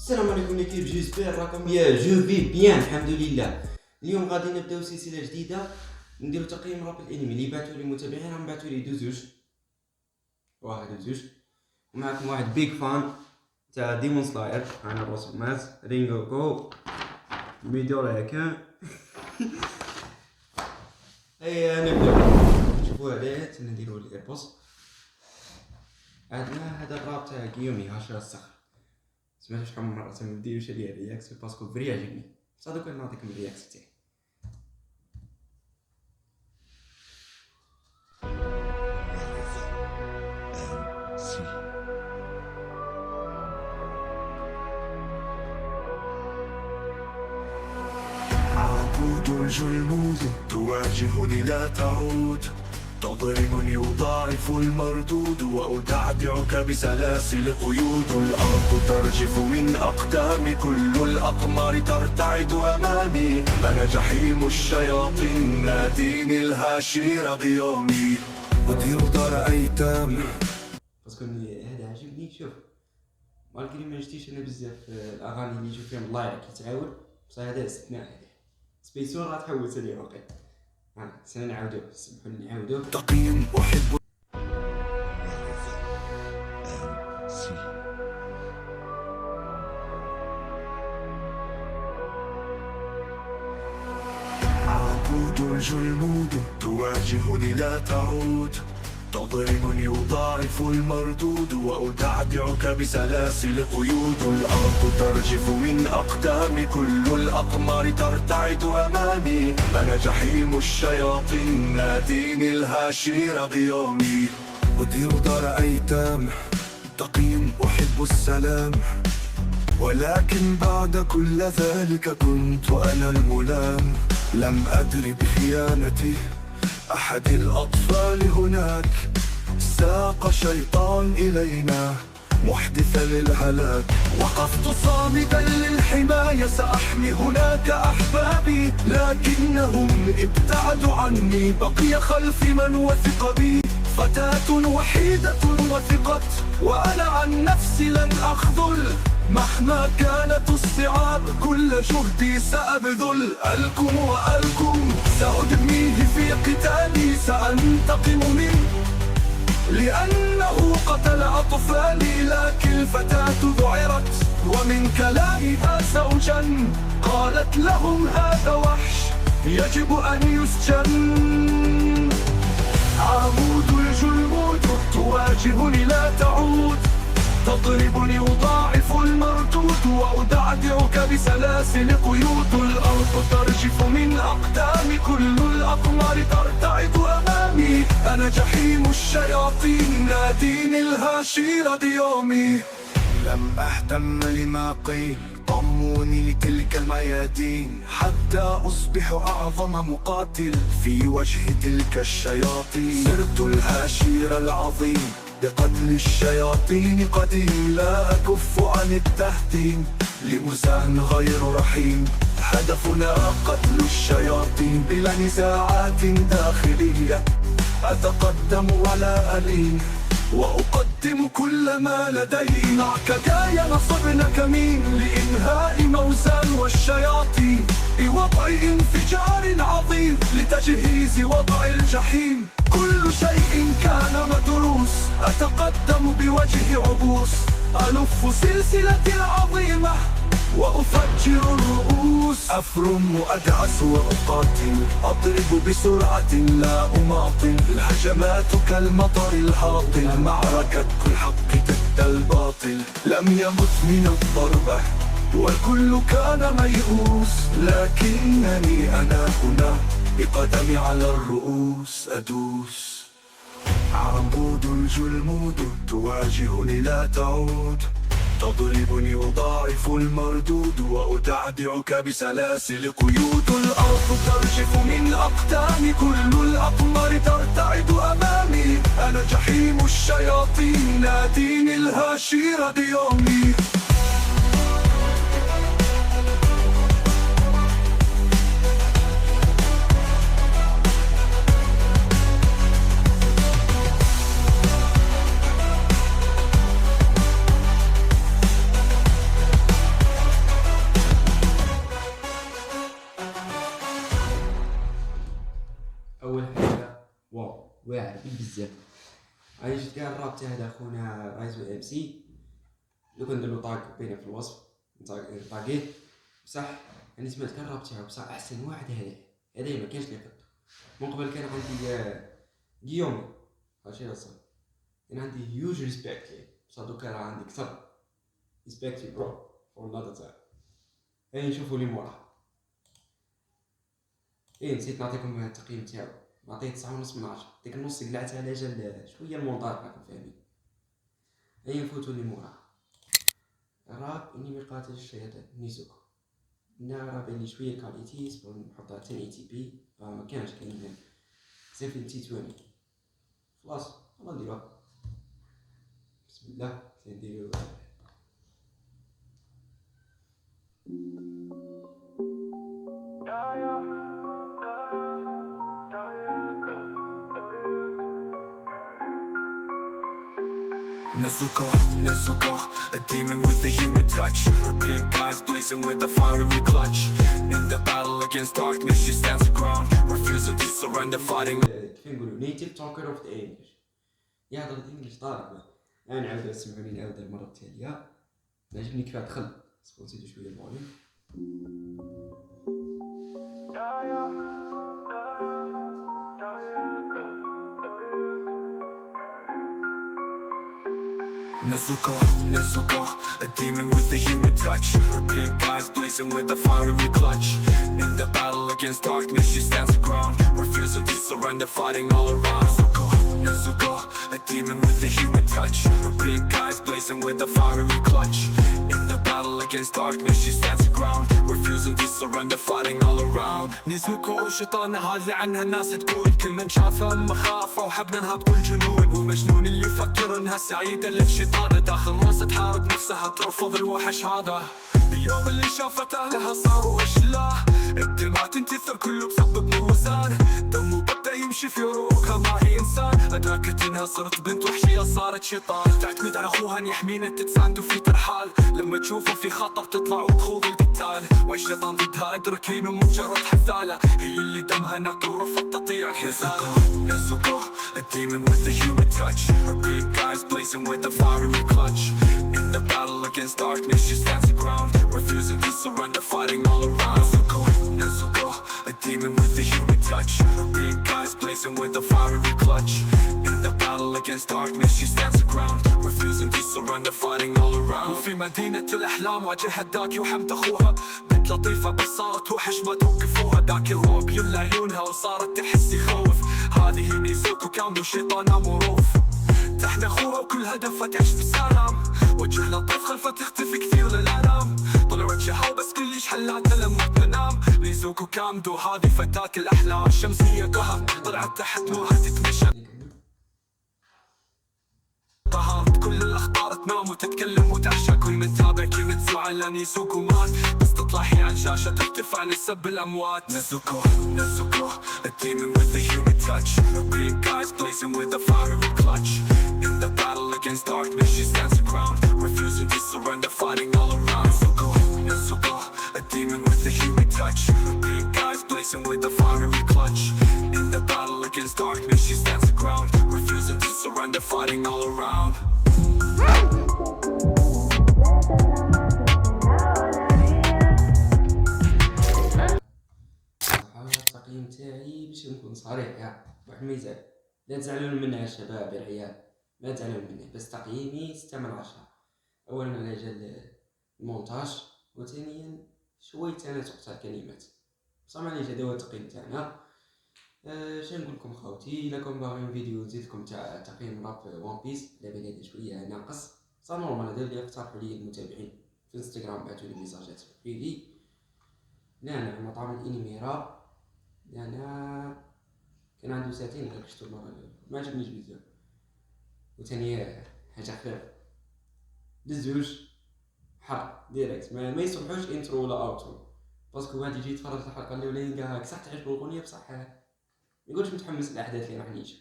السلام عليكم ليكيب، جيسبر راكم يا جو في بيان الحمد لله. اليوم غادي نبداو سلسله جديده نديرو تقييم راب الانمي اللي بعثوا لي متابعين، راهم بعثوا لي دوزوج واحد وزوج. ومعكم واحد بيج فان تاع ديمون سلاير، انا الرسومات رينغوكو ميدوراكان. هيا نبداو. شوفوا هذا نديرو الايربوس. عندنا هذا الراب تاع كيومي هاشا الصخر، سمعت شحال من مرة مديروش عليا رياكس باسكو فري عجبني، بصح دوك نعطيكم الرياكس تاعي. عبود الجلمود تواجهني لا تعود، تضربني أضاعف المردود وأدعدعك بسلاسل قيود. الأرض ترجف من أقدامي، كل الأقمار ترتعد أمامي. أنا جحيم الشياطين ناديني الهاشي رغيومي، أدير دار أيتام. باسكو هذا عجبني. شوف مالكري ما نشتيش انا بزاف الاغاني اللي نشوف فيهم الله يعلك يتعاود، بصح هذا استثناء. هذا سبيسون راه تحوس عليه واقيلا. سنعاودوه، سمحوا نعاودوه. تقييم أحب عبود الجلمود تواجهني لا تعود، تضربني أضاعف المردود وأدعدعك بسلاسل قيود. الأرض ترجف من أقدامي، كل الأقمار ترتعد أمامي. أنا جحيم الشياطين ناديني الهاشي رغيومي، أدير دار أيتام. تقييم أحب السلام، ولكن بعد كل ذلك كنت أنا الملام. لم أدري بخيانتي أحد الأطفال هناك، ساق شيطان إلينا محدثا للهلاك. وقفت صامدا للحماية، سأحمي هناك أحبابي، لكنهم ابتعدوا عني. بقي خلفي من وثق بي، فتاة وحيدة وثقت، وأنا عن نفسي لن أخذل. مهما كانت الصعاب كل جهدي سأبذل. ألكم وألكم سأدميه في قتالي، سأنتقم منه لأنه قتل أطفالي. لكن الفتاة ذعرت ومن كلامها زوجا، قالت لهم هذا وحش يجب أن يسجن. عمود الجلمود تواجهني لا تعود، تضربني أضاعف المردود وأدعدعك بسلاسل قيود. الأرض ترجف من أقدامي، كل الأقمار ترتعد أمامي. أنا جحيم الشياطين ناديني الهاشي رغيومي. لم أهتم لما قيل، ضموني لتلك الميادين، حتى أصبح أعظم مقاتل في وجه تلك الشياطين. صرت الهاشير العظيم بقتل الشياطين قديم، لا أكف عن التهديم لمزاح غير رحيم. هدفنا قتل الشياطين بلا نزاعات داخلية. أتقدم ولا ألين وأقدم كل ما لدي. مع كدايا نصبنا كمين لإنهاء موزان والشياطين، بوضع انفجار عظيم لتجهيز وضع الجحيم. كل شيء كان مدروس، أتقدم بوجه عبوس. ألف سلسلة عظيمة وأفجر الرؤوس. أفرم وأدعس وأقاتل، أضرب بسرعة لا أماطل. الهجمات كالمطر الهاطل، معركة الحق ضد الباطل. لم يمت من الضربة والكل كان ميؤوس، لكنني أنا هنا بقدمي على الرؤوس أدوس. عبود الجلمود تواجهني لا تعود، تضربني أضاعف المردود وأدعدعك بسلاسل قيود. الأرض ترجف من أقدامي، كل الأقمار ترتعد أمامي. أنا جحيم الشياطين ناديني الهاشي رغيومي. بزاف. هاي شفت كاع الراب تاع هذا خونا رايزو ام سي، لو كندير له طاق بينه في الوصف طاقيه بصح. انا سمعت كاع الراب تاعو بصح احسن واحد هذا ما كانش لي قد. من قبل كان عندي غيومي ماشي اصلا، كان عندي هيوج ريسبكت ليه، بصح دوكا راه عندي كثر ريسبكت برو فور نوت تايم. هاي نشوفوا لي مورا. نسيت نعطيكم التقييم تاعو، نعطيه 9.5 من 10. ديك النص قلعت على جال شويه المونتاج راكم فاهمين. هاي نفوتوا لي مورا. راب اني مقاتل الشياطين نيزوكو، راه باين لي شويه كاليتي، صبر نحطها 1080 بي ما كانش كاين 720. خلاص يلا نديروها. بسم الله نديرو. Nezuko, a demon with a human touch. Her pink eyes blazing with a fiery clutch. In the battle against darkness, she stands her ground, refusing to surrender, fighting. كيف نقولوا نيتيف توكر اوف ذا انجلش، يهضر الانجليش طارق. انا نعاود نسمعوني نعاود المره التاليه. نعجبني كيف دخل سبونسيتو شويه الفوليوم. Nezuko, a demon with a human touch. Her pink eyes blazing with a fiery clutch. In the battle against darkness, she stands her ground, refusing to surrender, fighting all around. Nezuko, a demon with a human touch. Her pink eyes blazing with a fiery clutch. In the battle against darkness, she stands her ground, refusing to surrender, fighting all around. نيزوكو شيطان هذا عنها الناس تقول، كل من شافها مخافة وحب منها بكل جنون. ومجنون اللي يفكر انها سعيدة للشيطانة، داخل راسها تحارب نفسها ترفض الوحش هذا. اليوم اللي شافت اهلها صاروا اشلاء، الدماء تنتثر كله بسبب موزان. دمه بدا يمشي في عروقها ما هي انسان. ادركت انها صرت بنت وحشية صارت شيطان، تعتمد على اخوها ان يحمينا تتساندوا في ترحال. لما تشوفه في خطر تطلع وتخوض القتال، والشيطان ضدها ادرك انه مجرد حثالة، هي اللي دمها نقي ورفض تطيع الحزالة. Nezuko, a demon with a human touch. Her big eyes blazing with a fiery clutch. In the battle against darkness, she stands her ground, refusing to surrender, fighting all around. Nezuko, a demon with a human touch. Her big eyes blazing with a fiery clutch. In the battle against darkness, she stands her ground, refusing to surrender, fighting all around. وفي مدينة الأحلام واجهت داكي وحمد أخوها، بنت لطيفة بس صارت وحش ما توقفوها. داكي الرعب يملى عيونها وصارت تحس يخوف. هذه نيزوكو كاملة شيطانة مروف، تحت أخوها وكل هدفها تعيش بسلام. وجه لطيف خلفها تختفي كثير للألام، طلعت شهوة بس كلش حلاتها لما تنام. نيزوكو كامدو هذه فتاة الأحلام، الشمسية قهر طلعت تحت نورها تتمشى. كل الأخبار تنام وتتكلم وتعشى، كل من تابع كيميتسو على نيزوكو مات، بس تطلع هي عن شاشة ترتفع لسب الأموات. Nezuko, a demon with a human touch. Her pink eyes blazing with a fiery clutch. In the battle against darkness, she stands her ground, refusing to surrender, fighting all around. Nezuko, a demon with a human touch. Her pink eyes blazing with a fiery clutch. In the battle against darkness, she stands her ground, refusing to surrender, fighting all around. التقييم تاعي باش نكون صريح واحد ما يزعل، لا تزعلون مني يا شباب العيال، ما تزعلون مني، بس تقييمي 6 من 10. اولا على جال المونتاج، وثانيا شويه تناسق تاع الكلمات. بصح معليش هذا هو التقييم تاعنا. شنو نقول لكم خوتي، الا كون باغيين فيديو نزيدكم تاع تقييم راب وان بيس، على بالي هذا شويه ناقص، صح نورمال. هذا اللي اقترحوا لي المتابعين في انستغرام، بعثوا لي ميساجات بريفي. انا مطعم الانمي راب، انا كان عنده ساعتين غير شفتو المره الاولى، ما عجبنيش بزاف. وثاني حاجه خفيف للزوج حرق ديريكت، ما يصلحوش انترو ولا اوترو، باسكو واحد يجي يتفرج الحلقه الاولى يلقاها صح تعجبو الاغنيه بصح ما يقولش متحمس للاحداث اللي راح نعيشها.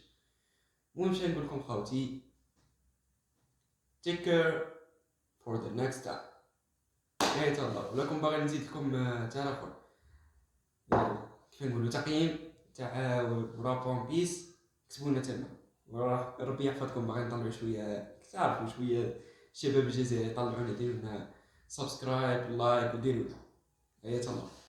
المهم شنو نقول لكم خوتي، take care for the next time. يا تهلاو. ولكم باغي نزيد لكم تاع اخر كيف نقولوا تقييم تاع راب ون بيس، كتبوا لنا تما وربي يحفظكم. باغي نطلعوا شويه تعرفوا شويه الشباب الجزائري، طلعونا ديروا لنا سبسكرايب لايك وديروا. هيا تما.